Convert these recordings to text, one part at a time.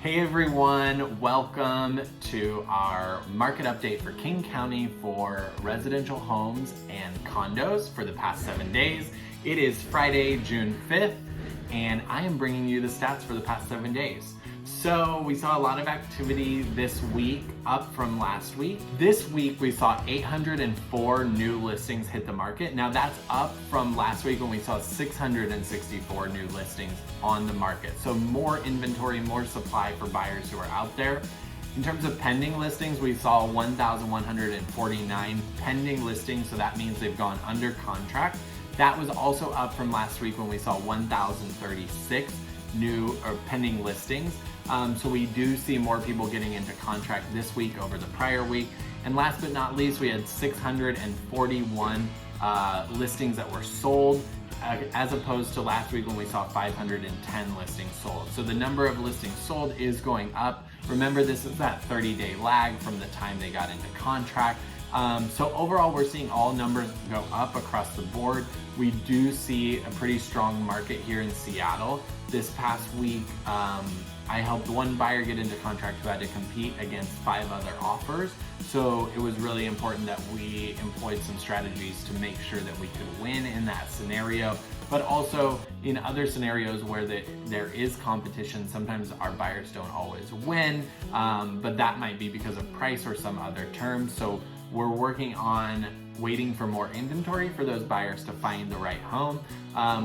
Hey everyone, welcome to our market update for King County for residential homes and condos for the past 7 days. It is Friday, June 5th, and I am bringing you the stats for the past 7 days. So we saw a lot of activity this week, up from last week. This week we saw 804 new listings hit the market. Now that's up from last week when we saw 664 new listings on the market. So more inventory, more supply for buyers who are out there. In terms of pending listings, we saw 1,149 pending listings, so that means they've gone under contract. That was also up from last week when we saw 1,036 new or pending listings. So we do see more people getting into contract this week over the prior week. And last but not least, we had 641 listings that were sold, as opposed to last week when we saw 510 listings sold. So the number of listings sold is going up. Remember, this is that 30-day lag from the time they got into contract. So overall, we're seeing all numbers go up across the board. We do see a pretty strong market here in Seattle. This past week, I helped one buyer get into contract who had to compete against 5 other offers. So it was really important that we employed some strategies to make sure that we could win in that scenario. But also in other scenarios where there is competition, sometimes our buyers don't always win, but that might be because of price or some other terms. So we're working on waiting for more inventory for those buyers to find the right home.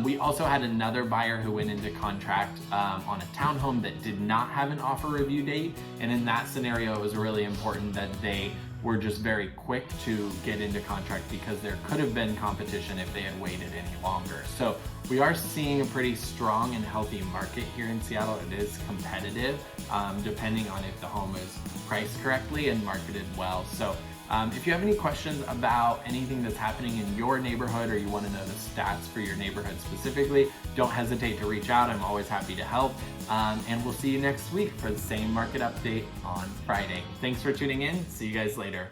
We also had another buyer who went into contract on a townhome that did not have an offer review date. And in that scenario, it was really important that they were just very quick to get into contract because there could have been competition if they had waited any longer. So we are seeing a pretty strong and healthy market here in Seattle. It is competitive, depending on if the home is priced correctly and marketed well. So if you have any questions about anything that's happening in your neighborhood, or you want to know the stats for your neighborhood specifically, don't hesitate to reach out. I'm always happy to help. And we'll see you next week for the same market update on Friday. Thanks for tuning in. See you guys later.